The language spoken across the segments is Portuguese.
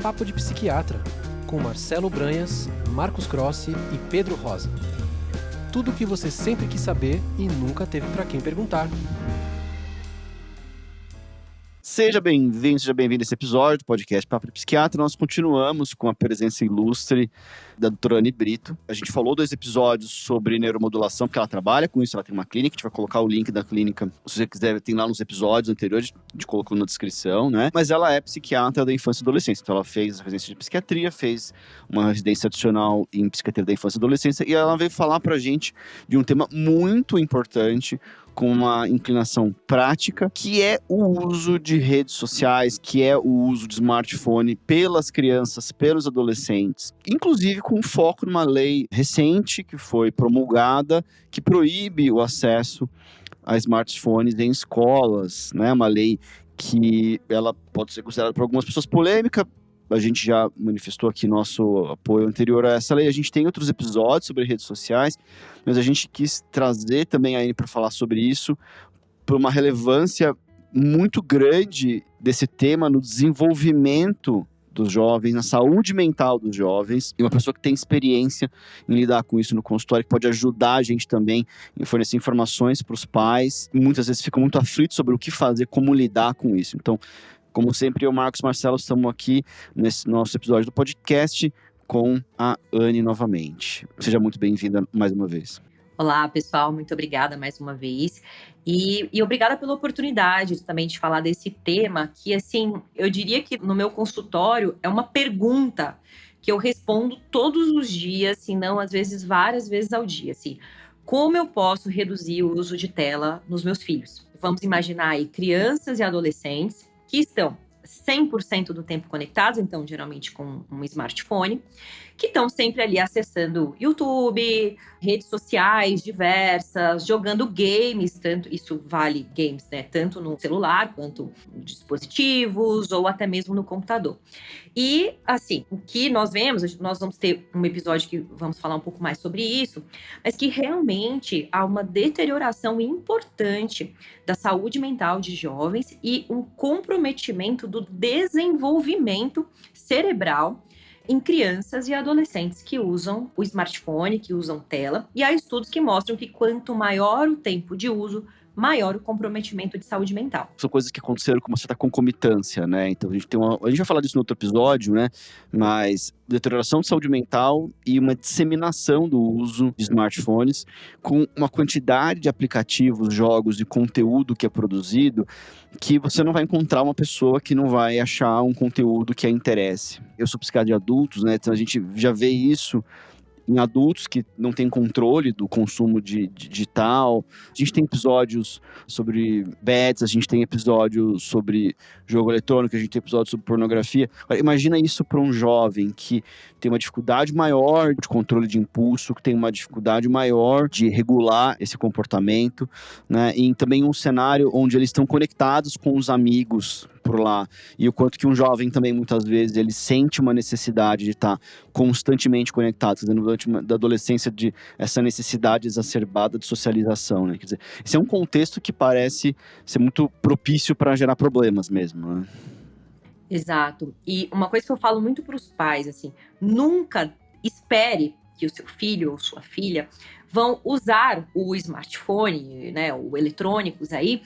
Papo de Psiquiatra, com Marcelo Branhas, Marcos Crossi e Pedro Rosa. Tudo o que você sempre quis saber e nunca teve para quem perguntar. Seja bem-vindo a esse episódio do podcast Papo de Psiquiatra. Nós continuamos com a presença ilustre da doutora Anny Brito. A gente falou 2 episódios sobre neuromodulação, porque ela trabalha com isso, ela tem uma clínica, a gente vai colocar o link da clínica, se você quiser, tem lá nos episódios anteriores, a gente colocou na descrição, né? Mas ela é psiquiatra da infância e adolescência, então ela fez a residência de psiquiatria, fez uma residência adicional em psiquiatria da infância e adolescência, e ela veio falar pra gente de um tema muito importante, com uma inclinação prática, que é o uso de redes sociais, que é o uso de smartphone pelas crianças, pelos adolescentes, inclusive com foco numa lei recente que foi promulgada, que proíbe o acesso a smartphones em escolas, né? Uma lei que ela pode ser considerada por algumas pessoas polêmica. A gente já manifestou aqui nosso apoio anterior a essa lei. A gente tem outros episódios sobre redes sociais, mas a gente quis trazer também a Anny para falar sobre isso, por uma relevância muito grande desse tema no desenvolvimento dos jovens, na saúde mental dos jovens, e uma pessoa que tem experiência em lidar com isso no consultório, que pode ajudar a gente também em fornecer informações para os pais. Muitas vezes ficam muito aflitos sobre o que fazer, como lidar com isso. Então, como sempre, eu, Marcos Marcelo, estamos aqui nesse nosso episódio do podcast com a Anny novamente. Seja muito bem-vinda mais uma vez. Olá, pessoal, muito obrigada mais uma vez. E obrigada pela oportunidade também de falar desse tema que, assim, eu diria que no meu consultório é uma pergunta que eu respondo todos os dias, se não, às vezes, várias vezes ao dia, assim. Como eu posso reduzir o uso de tela nos meus filhos? Vamos imaginar aí crianças e adolescentes que estão 100% do tempo conectados, então geralmente com um smartphone, que estão sempre ali acessando YouTube, redes sociais diversas, jogando games, tanto isso vale games, né, tanto no celular quanto em dispositivos ou até mesmo no computador. E, assim, o que nós vemos, nós vamos ter um episódio que vamos falar um pouco mais sobre isso, mas que realmente há uma deterioração importante da saúde mental de jovens e um comprometimento do desenvolvimento cerebral em crianças e adolescentes que usam o smartphone, que usam tela. E há estudos que mostram que quanto maior o tempo de uso, maior o comprometimento de saúde mental. São coisas que aconteceram com uma certa concomitância, né? Então a gente vai falar disso no outro episódio, né? Mas deterioração de saúde mental e uma disseminação do uso de smartphones com uma quantidade de aplicativos, jogos e conteúdo que é produzido que você não vai encontrar uma pessoa que não vai achar um conteúdo que a interesse. Eu sou psiquiatra de adultos, né? Então a gente já vê isso em adultos que não têm controle do consumo de digital. A gente tem episódios sobre bets, a gente tem episódios sobre jogo eletrônico, a gente tem episódios sobre pornografia. Agora, imagina isso para um jovem que tem uma dificuldade maior de controle de impulso, que tem uma dificuldade maior de regular esse comportamento, né? E também um cenário onde eles estão conectados com os amigos por lá, e o quanto que um jovem também, muitas vezes, ele sente uma necessidade de estar constantemente conectado, fazendo durante da adolescência de essa necessidade exacerbada de socialização, né? Quer dizer, esse é um contexto que parece ser muito propício para gerar problemas mesmo, né? Exato. E uma coisa que eu falo muito para os pais, assim, nunca espere que o seu filho ou sua filha vão usar o smartphone, né, o eletrônicos aí,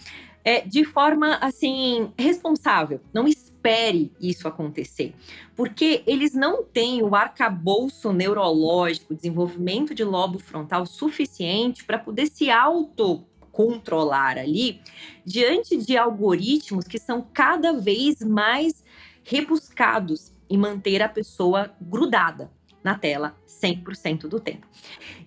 de forma, assim, responsável. Não espere isso acontecer, porque eles não têm o arcabouço neurológico, desenvolvimento de lobo frontal suficiente para poder se autocontrolar ali diante de algoritmos que são cada vez mais rebuscados em manter a pessoa grudada na tela 100% do tempo.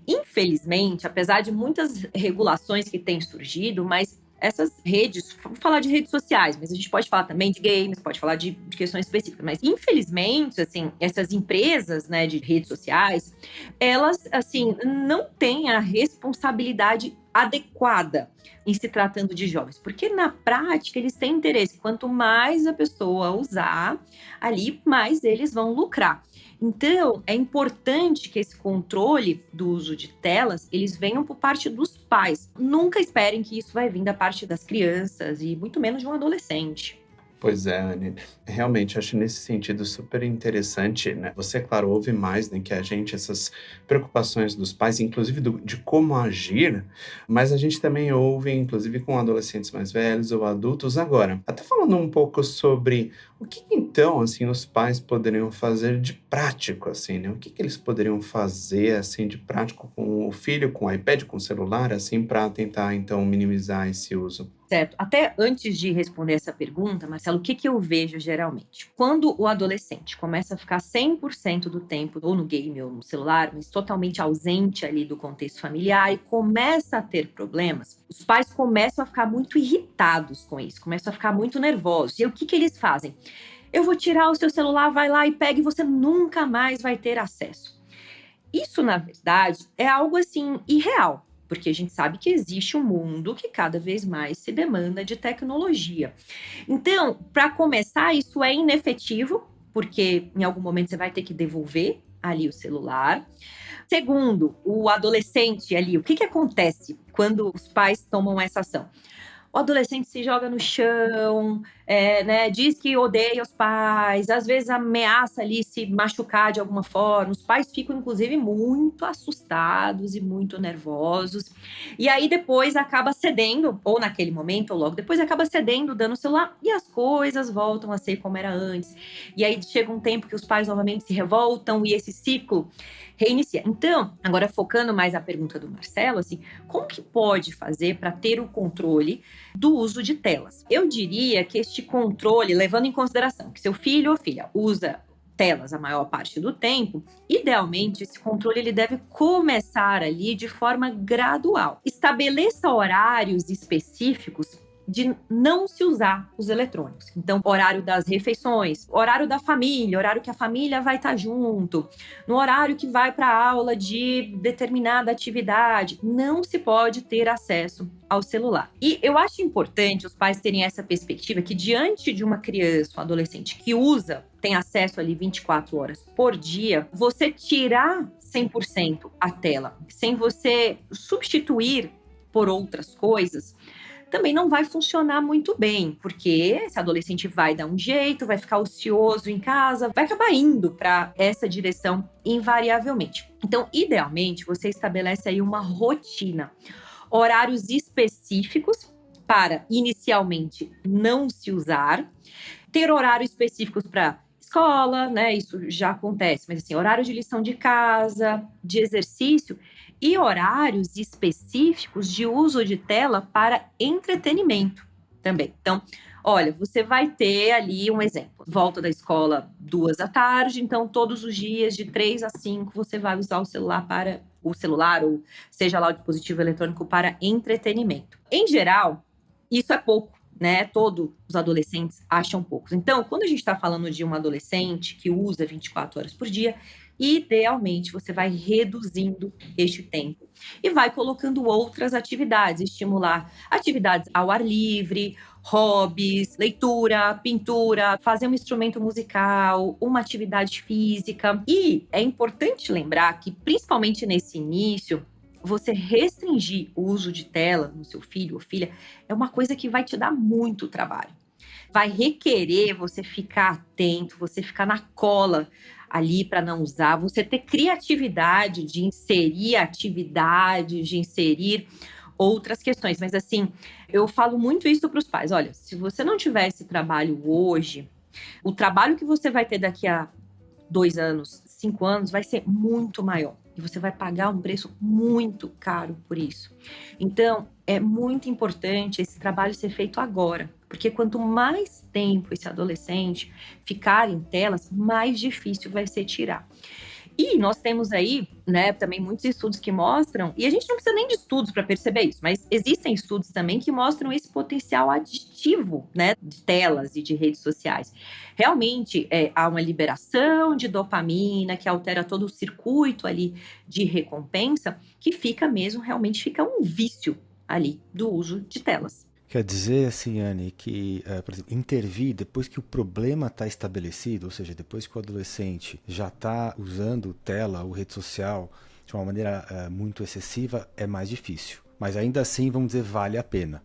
Infelizmente, apesar de muitas regulações que têm surgido, mas essas redes, vamos falar de redes sociais, mas a gente pode falar também de games, pode falar de questões específicas, mas infelizmente, assim, essas empresas, né, de redes sociais, elas, assim, não têm a responsabilidade adequada em se tratando de jovens, porque na prática eles têm interesse, quanto mais a pessoa usar ali, mais eles vão lucrar. Então, é importante que esse controle do uso de telas, eles venham por parte dos pais. Nunca esperem que isso vai vir da parte das crianças e muito menos de um adolescente. Pois é, Anne. Realmente, acho nesse sentido super interessante, né? Você, claro, ouve mais, né, que a gente, essas preocupações dos pais, inclusive de como agir, mas a gente também ouve, inclusive com adolescentes mais velhos ou adultos agora. Até falando um pouco sobre o que então, assim, os pais poderiam fazer de prático, assim, né? O que eles poderiam fazer, assim, de prático com o filho, com o iPad, com o celular, assim, para tentar, então, minimizar esse uso? Certo. Até antes de responder essa pergunta, Marcelo, o que eu vejo geralmente? Quando o adolescente começa a ficar 100% do tempo ou no game ou no celular, mas totalmente ausente ali do contexto familiar e começa a ter problemas, os pais começam a ficar muito irritados com isso, começam a ficar muito nervosos. E o que eles fazem? Eu vou tirar o seu celular, vai lá e pega e você nunca mais vai ter acesso. Isso, na verdade, é algo assim irreal. Porque a gente sabe que existe um mundo que cada vez mais se demanda de tecnologia. Então, para começar, isso é inefetivo, porque em algum momento você vai ter que devolver ali o celular. Segundo, o adolescente ali, o que acontece quando os pais tomam essa ação? O adolescente se joga no chão, né, diz que odeia os pais, às vezes ameaça ali se machucar de alguma forma. Os pais ficam, inclusive, muito assustados e muito nervosos. E aí depois acaba cedendo, ou naquele momento, ou logo depois, acaba cedendo, dando o celular, e as coisas voltam a ser como era antes. E aí chega um tempo que os pais novamente se revoltam e esse ciclo reinicia. Então, agora focando mais na pergunta do Marcelo, assim, como que pode fazer para ter o controle do uso de telas? Eu diria que este controle, levando em consideração que seu filho ou filha usa telas a maior parte do tempo, idealmente esse controle ele deve começar ali de forma gradual. Estabeleça horários específicos de não se usar os eletrônicos. Então, horário das refeições, horário da família, horário que a família vai estar junto, no horário que vai para a aula de determinada atividade, não se pode ter acesso ao celular. E eu acho importante os pais terem essa perspectiva que diante de uma criança, um adolescente que tem acesso ali 24 horas por dia, você tirar 100% a tela, sem você substituir por outras coisas, também não vai funcionar muito bem, porque esse adolescente vai dar um jeito, vai ficar ocioso em casa, vai acabar indo para essa direção invariavelmente. Então, idealmente, você estabelece aí uma rotina, horários específicos para, inicialmente, não se usar, ter horários específicos para escola, né? Isso já acontece, mas assim, horário de lição de casa, de exercício e horários específicos de uso de tela para entretenimento também. Então, olha, você vai ter ali um exemplo. Volta da escola 14h, então todos os dias de 3 a 5 você vai usar o celular ou seja lá o dispositivo eletrônico para entretenimento. Em geral, isso é pouco, né? Todos os adolescentes acham poucos. Então, quando a gente está falando de um adolescente que usa 24 horas por dia, idealmente você vai reduzindo este tempo e vai colocando outras atividades, estimular atividades ao ar livre, hobbies, leitura, pintura, fazer um instrumento musical, uma atividade física. E é importante lembrar que, principalmente nesse início, você restringir o uso de tela no seu filho ou filha é uma coisa que vai te dar muito trabalho. Vai requerer você ficar atento, você ficar na cola ali para não usar, você ter criatividade de inserir atividades, de inserir outras questões. Mas assim, eu falo muito isso para os pais. Olha, se você não tiver esse trabalho hoje, o trabalho que você vai ter daqui a 2 anos, 5 anos, vai ser muito maior. E você vai pagar um preço muito caro por isso. Então, é muito importante esse trabalho ser feito agora. Porque quanto mais tempo esse adolescente ficar em telas, mais difícil vai ser tirar. E nós temos aí, né, também muitos estudos que mostram, e a gente não precisa nem de estudos para perceber isso, mas existem estudos também que mostram esse potencial aditivo, né, de telas e de redes sociais. Realmente, há uma liberação de dopamina que altera todo o circuito ali de recompensa, que realmente fica um vício ali do uso de telas. Quer dizer, assim, Anne, que, por exemplo, intervir depois que o problema está estabelecido, ou seja, depois que o adolescente já está usando tela ou rede social de uma maneira muito excessiva, é mais difícil. Mas ainda assim, vamos dizer, vale a pena.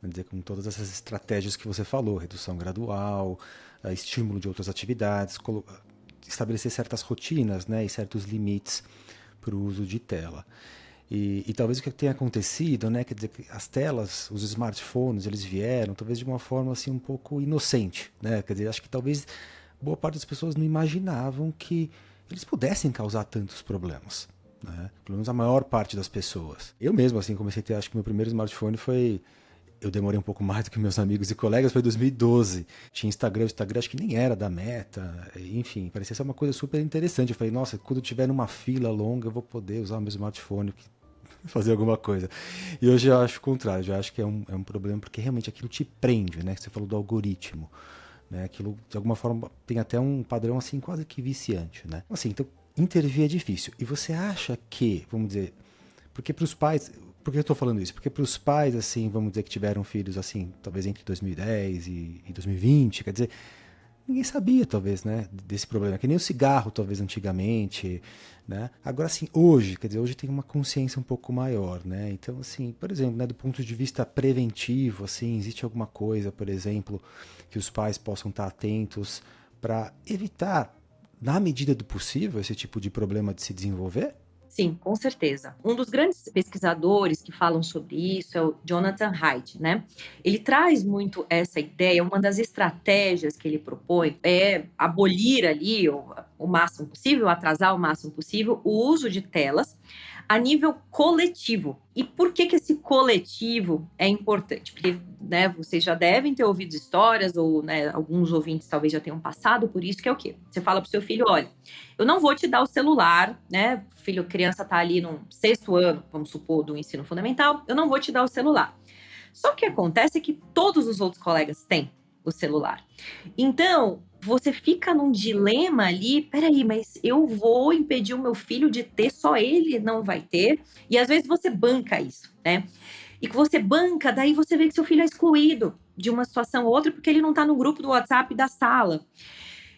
Quer dizer, com todas essas estratégias que você falou, redução gradual, estímulo de outras atividades, estabelecer certas rotinas, né, e certos limites para o uso de tela. E talvez o que tenha acontecido, né, quer dizer, que as telas, os smartphones, eles vieram talvez de uma forma assim um pouco inocente, né? Quer dizer, acho que talvez boa parte das pessoas não imaginavam que eles pudessem causar tantos problemas, né? Pelo menos a maior parte das pessoas. Eu mesmo, assim, comecei a ter, acho que meu primeiro smartphone foi... Eu demorei um pouco mais do que meus amigos e colegas, foi em 2012. Tinha Instagram, o Instagram acho que nem era da Meta, enfim, parecia ser uma coisa super interessante. Eu falei, nossa, quando eu tiver numa fila longa, eu vou poder usar o meu smartphone, fazer alguma coisa. E hoje eu acho o contrário, eu já acho que é um problema, porque realmente aquilo te prende, né? Você falou do algoritmo, né? Aquilo, de alguma forma, tem até um padrão, assim, quase que viciante, né? Assim, então, intervir é difícil. E você acha que, vamos dizer, porque para os pais... Por que eu estou falando isso? Porque para os pais, assim, vamos dizer que tiveram filhos, assim, talvez entre 2010 e 2020, quer dizer, ninguém sabia, talvez, né, desse problema. Que nem o cigarro, talvez, antigamente, né? Agora, assim, hoje, quer dizer, hoje tem uma consciência um pouco maior, né? Então, assim, por exemplo, né, do ponto de vista preventivo, assim, existe alguma coisa, por exemplo, que os pais possam estar atentos para evitar, na medida do possível, esse tipo de problema de se desenvolver? Sim, com certeza. Um dos grandes pesquisadores que falam sobre isso é o Jonathan Haidt, né? Ele traz muito essa ideia, uma das estratégias que ele propõe é abolir ali o máximo possível, atrasar o máximo possível o uso de telas a nível coletivo. E por que esse coletivo é importante? Porque, né, vocês já devem ter ouvido histórias, ou, né, alguns ouvintes talvez já tenham passado por isso, que é o quê? Você fala pro seu filho, olha, eu não vou te dar o celular, né? Criança tá ali no 6º ano, vamos supor, do ensino fundamental, eu não vou te dar o celular. Só que o que acontece é que todos os outros colegas têm o celular. Então, você fica num dilema ali, peraí, mas eu vou impedir o meu filho de ter, só ele não vai ter. E às vezes você banca isso, né? E que você banca, daí você vê que seu filho é excluído de uma situação ou outra porque ele não tá no grupo do WhatsApp da sala.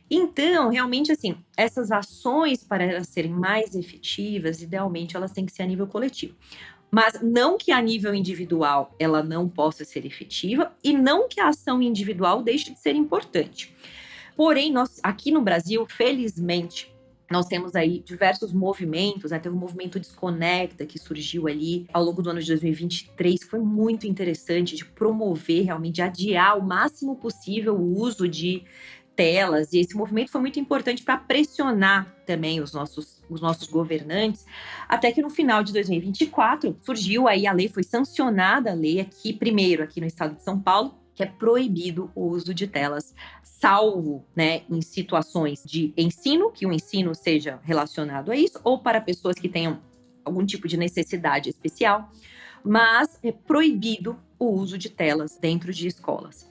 Então, realmente, assim, essas ações, para elas serem mais efetivas, idealmente elas têm que ser a nível coletivo. Mas não que a nível individual ela não possa ser efetiva e não que a ação individual deixe de ser importante. Porém, nós aqui no Brasil, felizmente, nós temos aí diversos movimentos, né? Tem o movimento Desconecta, que surgiu ali ao longo do ano de 2023, que foi muito interessante de promover, realmente, de adiar o máximo possível o uso de telas, e esse movimento foi muito importante para pressionar também os nossos governantes, até que no final de 2024 surgiu aí a lei, foi sancionada a lei aqui, primeiro aqui no estado de São Paulo, que é proibido o uso de telas, salvo, né, em situações de ensino, que o ensino seja relacionado a isso, ou para pessoas que tenham algum tipo de necessidade especial, mas é proibido o uso de telas dentro de escolas.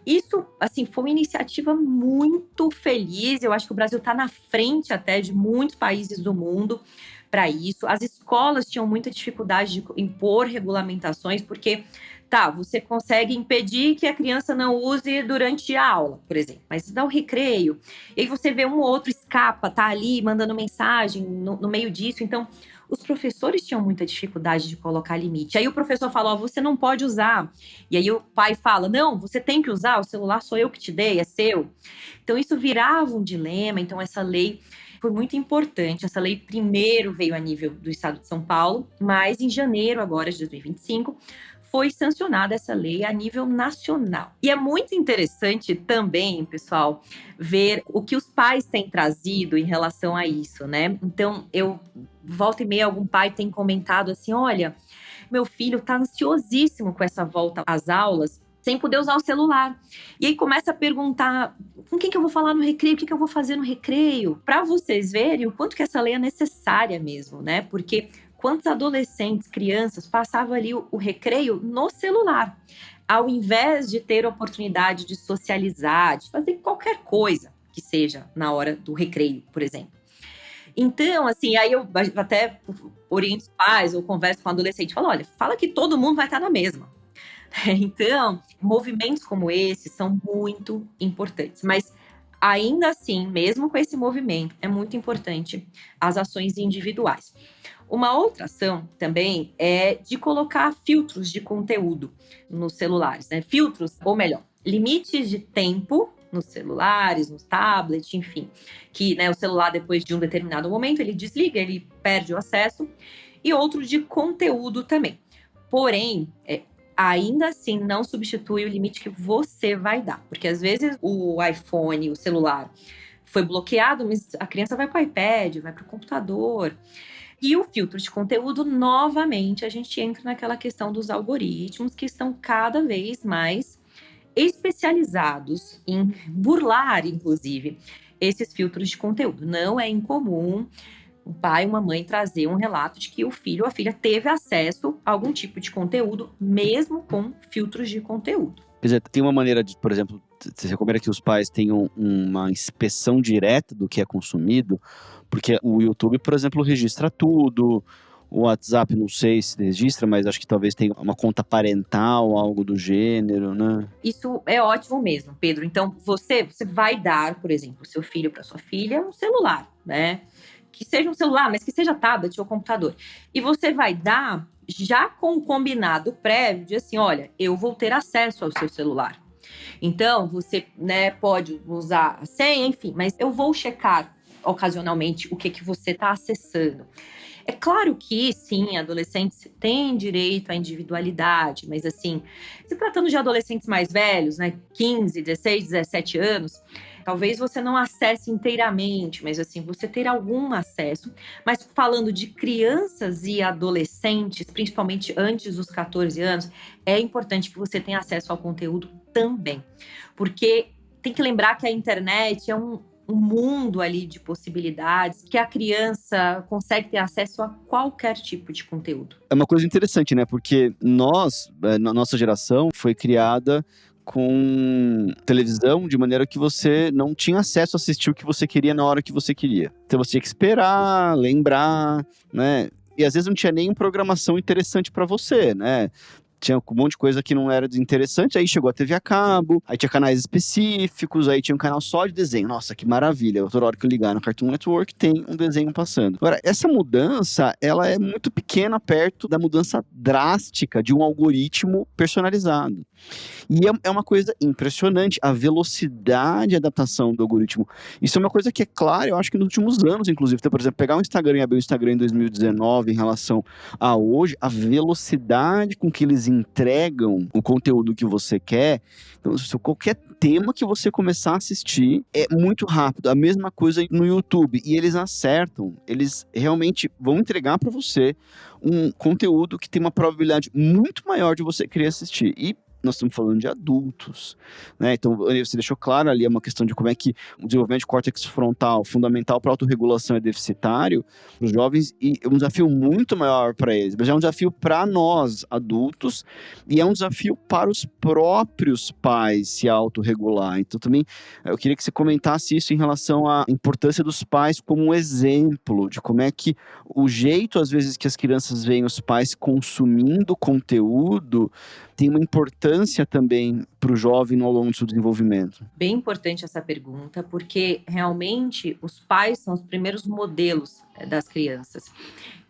Isso, assim, foi uma iniciativa muito feliz. Eu acho que o Brasil está na frente até de muitos países do mundo para isso. As escolas tinham muita dificuldade de impor regulamentações, porque, você consegue impedir que a criança não use durante a aula, por exemplo, mas dá o recreio. E aí você vê um ou outro escapa, tá ali mandando mensagem no meio disso. Então, os professores tinham muita dificuldade de colocar limite. Aí o professor fala, você não pode usar. E aí o pai fala, não, você tem que usar, o celular sou eu que te dei, é seu. Então isso virava um dilema, então essa lei foi muito importante. Essa lei primeiro veio a nível do estado de São Paulo, mas em janeiro agora de 2025 foi sancionada essa lei a nível nacional. E é muito interessante também, pessoal, ver o que os pais têm trazido em relação a isso, né? Então, volta e meia, algum pai tem comentado assim, olha, meu filho tá ansiosíssimo com essa volta às aulas, sem poder usar o celular. E aí começa a perguntar, com quem que eu vou falar no recreio? O que eu vou fazer no recreio? Para vocês verem o quanto que essa lei é necessária mesmo, né? Porque quantos adolescentes, crianças, passavam ali o recreio no celular, ao invés de ter a oportunidade de socializar, de fazer qualquer coisa que seja na hora do recreio, por exemplo. Então, assim, aí eu até oriento os pais ou converso com o adolescente e falo, olha, fala que todo mundo vai estar na mesma. Então, movimentos como esse são muito importantes, mas ainda assim, mesmo com esse movimento, é muito importante as ações individuais. Uma outra ação também é de colocar filtros de conteúdo nos celulares, né? Filtros, ou melhor, limites de tempo nos celulares, nos tablets, enfim. Que, né, o celular, depois de um determinado momento, ele desliga, ele perde o acesso. E outro de conteúdo também. Porém, ainda assim, não substitui o limite que você vai dar. Porque, às vezes, o iPhone, o celular, foi bloqueado, mas a criança vai para o iPad, vai para o computador. E o filtro de conteúdo, novamente, a gente entra naquela questão dos algoritmos que estão cada vez mais especializados em burlar, inclusive, esses filtros de conteúdo. Não é incomum um pai e uma mãe trazer um relato de que o filho ou a filha teve acesso a algum tipo de conteúdo, mesmo com filtros de conteúdo. Quer dizer, tem uma maneira de, por exemplo, você recomenda que os pais tenham uma inspeção direta do que é consumido, porque o YouTube, por exemplo, registra tudo, o WhatsApp não sei se registra, mas acho que talvez tenha uma conta parental, algo do gênero, né? Isso é ótimo mesmo, Pedro. Então, você vai dar, por exemplo, o seu filho para sua filha um celular, né? Que seja um celular, mas que seja tablet ou computador. E você vai dar já com o combinado prévio de assim, olha, eu vou ter acesso ao seu celular. Então, você, né, pode usar a senha, enfim, mas eu vou checar ocasionalmente o que você está acessando. É claro que, sim, adolescentes têm direito à individualidade, mas assim, se tratando de adolescentes mais velhos, né, 15, 16, 17 anos, talvez você não acesse inteiramente, mas assim, você ter algum acesso. Mas falando de crianças e adolescentes, principalmente antes dos 14 anos, é importante que você tenha acesso ao conteúdo também. Porque tem que lembrar que a internet é um mundo ali de possibilidades, que a criança consegue ter acesso a qualquer tipo de conteúdo. É uma coisa interessante, né? Porque na nossa geração, foi criada com televisão de maneira que você não tinha acesso a assistir o que você queria na hora que você queria. Então você tinha que esperar, lembrar, né? E às vezes não tinha nem programação interessante para você, né? Tinha um monte de coisa que não era desinteressante, aí chegou a TV a cabo, aí tinha canais específicos, aí tinha um canal só de desenho. Nossa, que maravilha, toda hora que eu ligar no Cartoon Network tem um desenho passando. Agora, essa mudança, ela é muito pequena perto da mudança drástica de um algoritmo personalizado. E é uma coisa impressionante, a velocidade de adaptação do algoritmo. Isso é uma coisa que é clara, eu acho que nos últimos anos, inclusive. Então, por exemplo, pegar o Instagram e abrir o Instagram em 2019 em relação a hoje, a velocidade com que eles entregam o conteúdo que você quer. Então, se qualquer tema que você começar a assistir é muito rápido. A mesma coisa no YouTube. E eles acertam. Eles realmente vão entregar para você um conteúdo que tem uma probabilidade muito maior de você querer assistir. E nós estamos falando de adultos, né? Então, você deixou claro ali uma questão de como é que o desenvolvimento de córtex frontal, fundamental para a autorregulação, é deficitário para os jovens, e é um desafio muito maior para eles. Mas é um desafio para nós, adultos, e é um desafio para os próprios pais se autorregular. Então, também, eu queria que você comentasse isso em relação à importância dos pais como um exemplo de como é que o jeito, às vezes, que as crianças veem os pais consumindo conteúdo tem uma importância também para o jovem ao longo do seu desenvolvimento. Bem importante essa pergunta, porque realmente os pais são os primeiros modelos das crianças.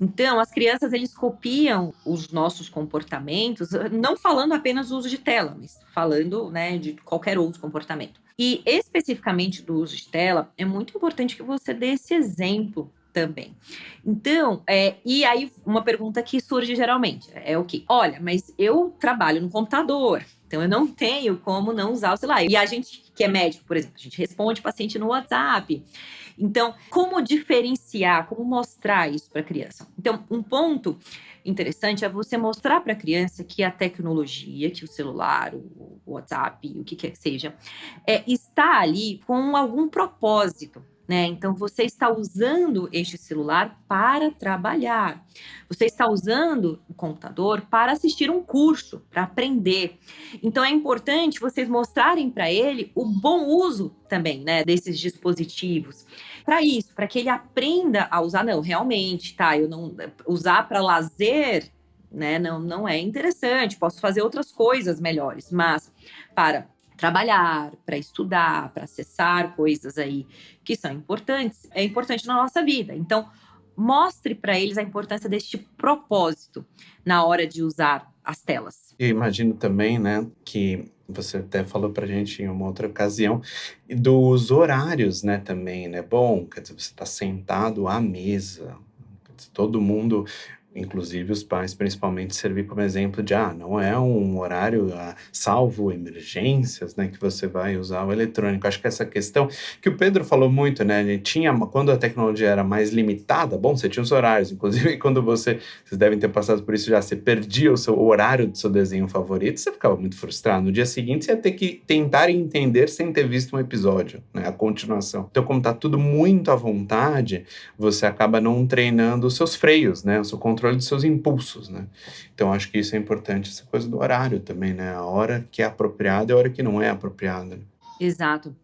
Então, as crianças, eles copiam os nossos comportamentos, não falando apenas do uso de tela, mas falando, né, de qualquer outro comportamento. E especificamente do uso de tela, é muito importante que você dê esse exemplo também. Então, e aí uma pergunta que surge geralmente é o quê? Olha, mas eu trabalho no computador, então eu não tenho como não usar o celular. E a gente que é médico, por exemplo, a gente responde paciente no WhatsApp. Então, como diferenciar, como mostrar isso para a criança? Então, um ponto interessante é você mostrar para a criança que a tecnologia, que o celular, o WhatsApp, o que quer que seja, está ali com algum propósito. Né? Então, você está usando este celular para trabalhar. Você está usando o computador para assistir um curso, para aprender. Então, é importante vocês mostrarem para ele o bom uso também, né, desses dispositivos. Para isso, para que ele aprenda a usar. Não, realmente, tá? Eu não usar para lazer, né? Não é interessante. Posso fazer outras coisas melhores, mas para trabalhar, para estudar, para acessar coisas aí que são importantes, é importante na nossa vida. Então, mostre para eles a importância deste propósito na hora de usar as telas. Eu imagino também, né, que você até falou pra gente em uma outra ocasião, dos horários, né, também, né? Bom, quer dizer, você está sentado à mesa, quer dizer, todo mundo, inclusive os pais, principalmente, servir como exemplo de, não é um horário, salvo emergências, né, que você vai usar o eletrônico. Acho que essa questão, que o Pedro falou muito, né, ele tinha, quando a tecnologia era mais limitada, bom, você tinha os horários, inclusive quando vocês devem ter passado por isso já, você perdia o horário do seu desenho favorito, você ficava muito frustrado. No dia seguinte, você ia ter que tentar entender sem ter visto um episódio, né, a continuação. Então, como tá tudo muito à vontade, você acaba não treinando os seus freios, né, o seu controle dos seus impulsos, né? Então, acho que isso é importante, essa coisa do horário também, né? A hora que é apropriada e a hora que não é apropriada. Exato.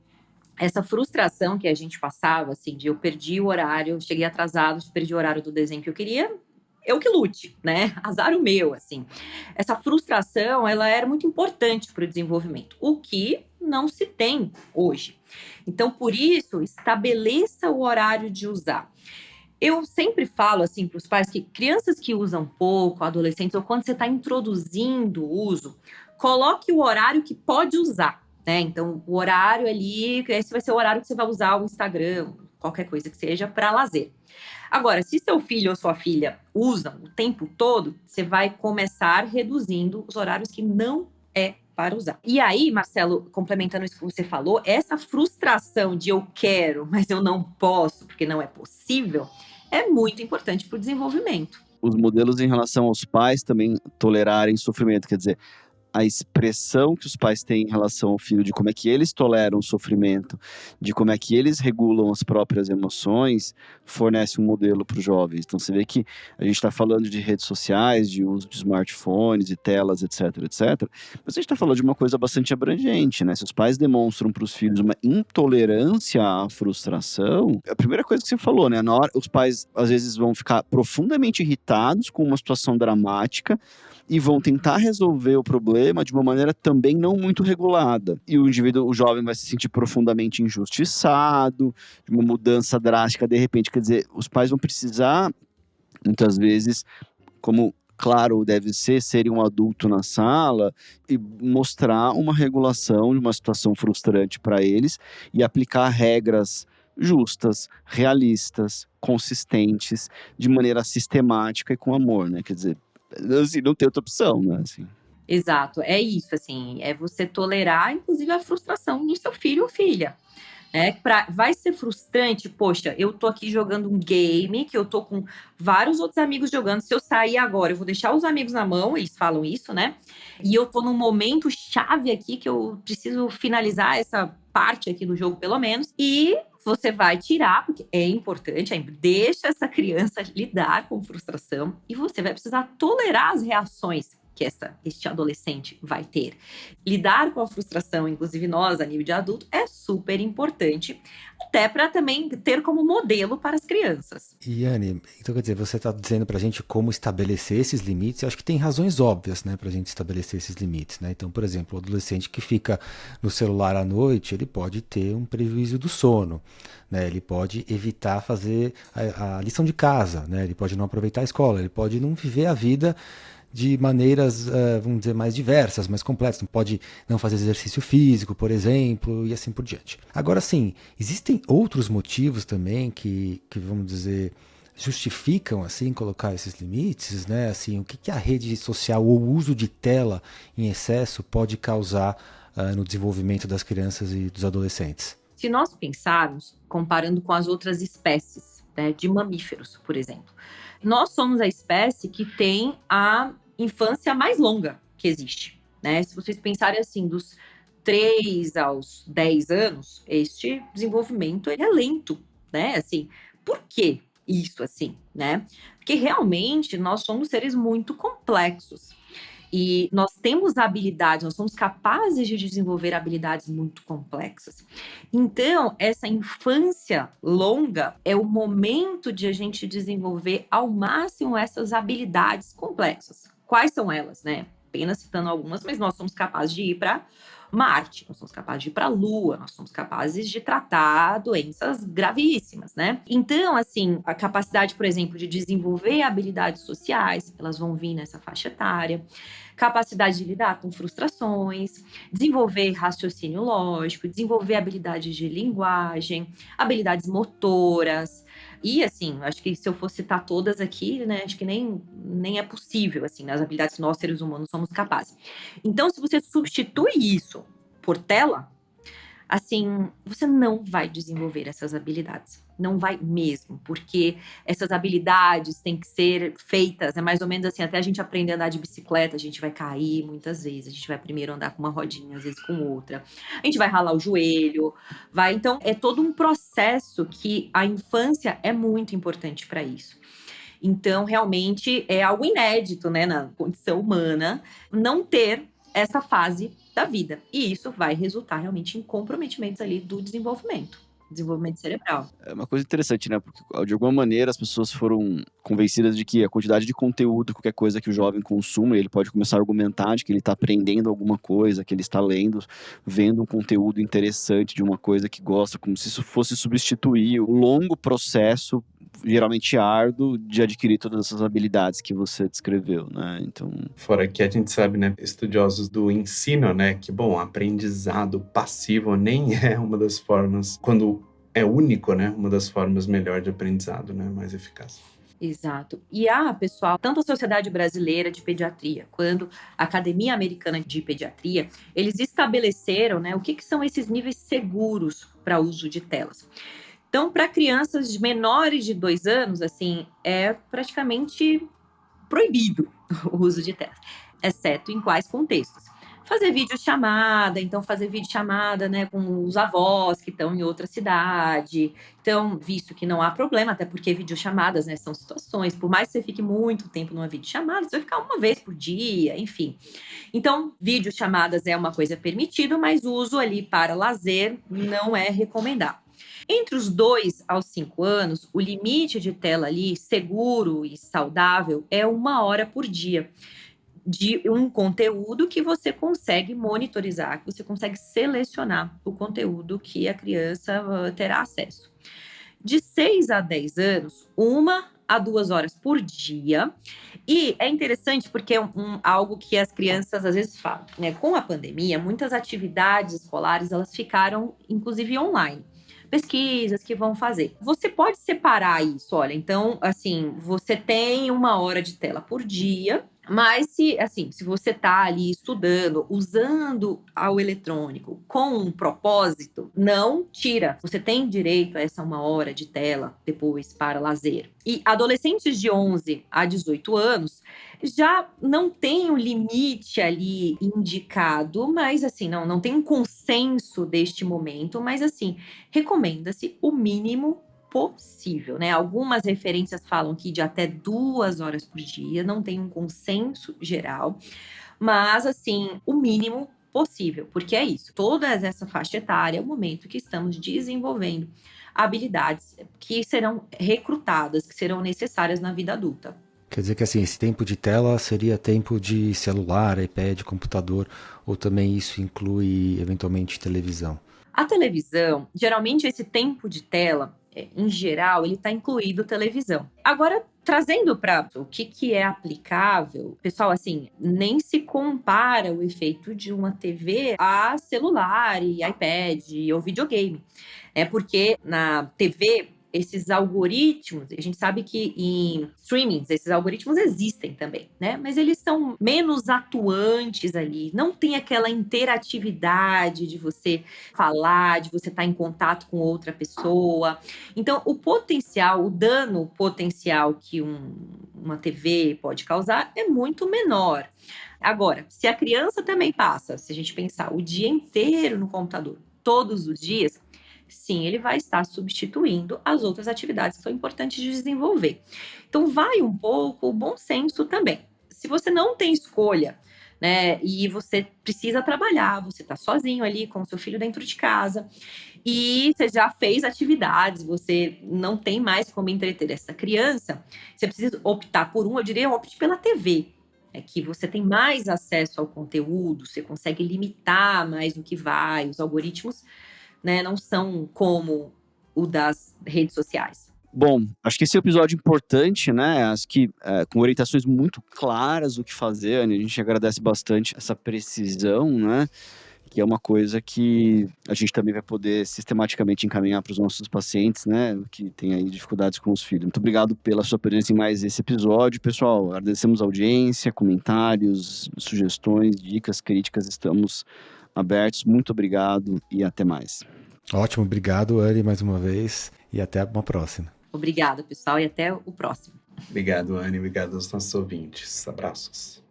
Essa frustração que a gente passava, assim, de eu perdi o horário, cheguei atrasado, perdi o horário do desenho que eu queria, eu que lute, né? Azar o meu, assim. Essa frustração, ela era muito importante para o desenvolvimento, o que não se tem hoje. Então, por isso, estabeleça o horário de usar. Eu sempre falo assim para os pais que crianças que usam pouco, adolescentes, ou quando você está introduzindo o uso, coloque o horário que pode usar, né? Então, o horário ali, esse vai ser o horário que você vai usar o Instagram, qualquer coisa que seja, para lazer. Agora, se seu filho ou sua filha usam o tempo todo, você vai começar reduzindo os horários que não é para usar. E aí, Marcelo, complementando isso que você falou, essa frustração de eu quero, mas eu não posso, porque não é possível, é muito importante para o desenvolvimento. Os modelos em relação aos pais também tolerarem sofrimento, quer dizer, a expressão que os pais têm em relação ao filho, de como é que eles toleram o sofrimento, de como é que eles regulam as próprias emoções, fornece um modelo para os jovens. Então, você vê que a gente está falando de redes sociais, de uso de smartphones e telas, etc, etc. Mas a gente está falando de uma coisa bastante abrangente, né? Se os pais demonstram para os filhos uma intolerância à frustração, a primeira coisa que você falou, né? Na hora, os pais, às vezes, vão ficar profundamente irritados com uma situação dramática, e vão tentar resolver o problema de uma maneira também não muito regulada. E o jovem vai se sentir profundamente injustiçado, de uma mudança drástica de repente. Quer dizer, os pais vão precisar, muitas vezes, como claro deve ser um adulto na sala e mostrar uma regulação de uma situação frustrante para eles e aplicar regras justas, realistas, consistentes, de maneira sistemática e com amor, né? Quer dizer, assim, não tem outra opção, né? Assim. Exato, é isso, assim, é você tolerar, inclusive, a frustração do seu filho ou filha. Vai ser frustrante, poxa, eu tô aqui jogando um game, que eu tô com vários outros amigos jogando, se eu sair agora, eu vou deixar os amigos na mão, eles falam isso, né? E eu tô num momento chave aqui, que eu preciso finalizar essa parte aqui do jogo, pelo menos, e você vai tirar, porque é importante, deixa essa criança lidar com frustração, e você vai precisar tolerar as reações que este adolescente vai ter. Lidar com a frustração, inclusive nós, a nível de adulto, é super importante, até para também ter como modelo para as crianças. E, Anne, então quer dizer, você está dizendo para a gente como estabelecer esses limites. Eu acho que tem razões óbvias, né, para a gente estabelecer esses limites, né? Então, por exemplo, o adolescente que fica no celular à noite, ele pode ter um prejuízo do sono, né? Ele pode evitar fazer a lição de casa, né? Ele pode não aproveitar a escola, ele pode não viver a vida de maneiras, vamos dizer, mais diversas, mais completas. Pode não fazer exercício físico, por exemplo, e assim por diante. Agora, sim, existem outros motivos também que vamos dizer, justificam, assim, colocar esses limites, né? Assim, o que a rede social ou o uso de tela em excesso pode causar no desenvolvimento das crianças e dos adolescentes? Se nós pensarmos, comparando com as outras espécies, né, de mamíferos, por exemplo, nós somos a espécie que tem a infância mais longa que existe, né? Se vocês pensarem assim, dos 3 aos 10 anos, este desenvolvimento ele é lento, né? Assim, por que isso assim, né? Porque realmente nós somos seres muito complexos. E nós temos habilidades, nós somos capazes de desenvolver habilidades muito complexas. Então, essa infância longa é o momento de a gente desenvolver ao máximo essas habilidades complexas. Quais são elas, né? Apenas citando algumas, mas nós somos capazes de ir para Marte, nós somos capazes de ir para a Lua, nós somos capazes de tratar doenças gravíssimas, né? Então, assim, a capacidade, por exemplo, de desenvolver habilidades sociais, elas vão vir nessa faixa etária, capacidade de lidar com frustrações, desenvolver raciocínio lógico, desenvolver habilidades de linguagem, habilidades motoras. E, assim, acho que se eu fosse citar todas aqui, né, acho que nem é possível, assim, nas habilidades que nós, seres humanos, somos capazes. Então, se você substitui isso por tela, assim, você não vai desenvolver essas habilidades. Não vai mesmo, porque essas habilidades têm que ser feitas, é mais ou menos assim, até a gente aprender a andar de bicicleta, a gente vai cair muitas vezes, a gente vai primeiro andar com uma rodinha, às vezes com outra, a gente vai ralar o joelho, então é todo um processo que a infância é muito importante para isso. Então, realmente, é algo inédito, né, na condição humana, não ter essa fase da vida. E isso vai resultar realmente em comprometimentos ali do desenvolvimento cerebral. É uma coisa interessante, né? Porque, de alguma maneira, as pessoas foram convencidas de que a quantidade de conteúdo, qualquer coisa que o jovem consuma, ele pode começar a argumentar de que ele está aprendendo alguma coisa, que ele está lendo, vendo um conteúdo interessante de uma coisa que gosta, como se isso fosse substituir o longo processo, geralmente árduo, de adquirir todas essas habilidades que você descreveu, né? Então... Fora que a gente sabe, né, estudiosos do ensino, né, que, bom, aprendizado passivo nem é uma das formas, quando é único, né, uma das formas melhor de aprendizado, né, mais eficaz. Exato. E pessoal, tanto a Sociedade Brasileira de Pediatria quanto a Academia Americana de Pediatria, eles estabeleceram, né, o que são esses níveis seguros para uso de telas. Então, para crianças menores de 2 anos, assim, é praticamente proibido o uso de telas, exceto em quais contextos? Fazer videochamada, então fazer videochamada, né, com os avós que estão em outra cidade. Então, visto que não há problema, até porque videochamadas, né, são situações, por mais que você fique muito tempo numa videochamada, você vai ficar uma vez por dia, enfim. Então, videochamadas é uma coisa permitida, mas o uso ali para lazer não é recomendado. Entre os 2 aos 5 anos, o limite de tela ali, seguro e saudável, é 1 hora por dia de um conteúdo que você consegue monitorizar, que você consegue selecionar o conteúdo que a criança terá acesso. De 6 a 10 anos, 1 a 2 horas por dia. E é interessante porque é algo que as crianças às vezes falam, né? Com a pandemia, muitas atividades escolares, elas ficaram, inclusive, online. Pesquisas que vão fazer. Você pode separar isso, olha, então, assim, você tem 1 hora de tela por dia, mas se você está ali estudando, usando o eletrônico com um propósito, não tira. Você tem direito a essa 1 hora de tela depois para lazer. E adolescentes de 11 a 18 anos já não tem o limite ali indicado, mas assim, não tem um consenso deste momento, mas assim, recomenda-se o mínimo possível, né? Algumas referências falam que de até 2 horas por dia, não tem um consenso geral, mas assim, o mínimo possível, porque é isso, toda essa faixa etária é o momento que estamos desenvolvendo habilidades que serão recrutadas, que serão necessárias na vida adulta. Quer dizer que assim, esse tempo de tela seria tempo de celular, iPad, computador, ou também isso inclui eventualmente televisão? A televisão, geralmente esse tempo de tela, em geral, ele está incluído televisão. Agora, trazendo para o que é aplicável, pessoal, assim, nem se compara o efeito de uma TV a celular e iPad ou videogame. É porque na TV, esses algoritmos, a gente sabe que em streamings, esses algoritmos existem também, né? Mas eles são menos atuantes ali, não tem aquela interatividade de você falar, de você estar em contato com outra pessoa. Então, o dano potencial que uma TV pode causar é muito menor. Agora, se a criança também passa, se a gente pensar o dia inteiro no computador, todos os dias, sim, ele vai estar substituindo as outras atividades que são importantes de desenvolver. Então, vai um pouco o bom senso também. Se você não tem escolha, né, e você precisa trabalhar, você está sozinho ali com o seu filho dentro de casa, e você já fez atividades, você não tem mais como entreter essa criança, você precisa optar por eu diria, opte pela TV. É que você tem mais acesso ao conteúdo, você consegue limitar mais o que vai. Os algoritmos, né, não são como o das redes sociais. Bom, acho que esse é um episódio importante, né? Acho que com orientações muito claras o que fazer, Anny. A gente agradece bastante essa precisão, né? Que é uma coisa que a gente também vai poder sistematicamente encaminhar para os nossos pacientes, né? Que tem aí dificuldades com os filhos. Muito obrigado pela sua presença em mais esse episódio, pessoal. Agradecemos a audiência, comentários, sugestões, dicas, críticas. Estamos abertos. Muito obrigado e até mais. Ótimo, obrigado, Anny, mais uma vez, e até uma próxima. Obrigada, pessoal, e até o próximo. Obrigado, Anny. Obrigado aos nossos ouvintes. Abraços.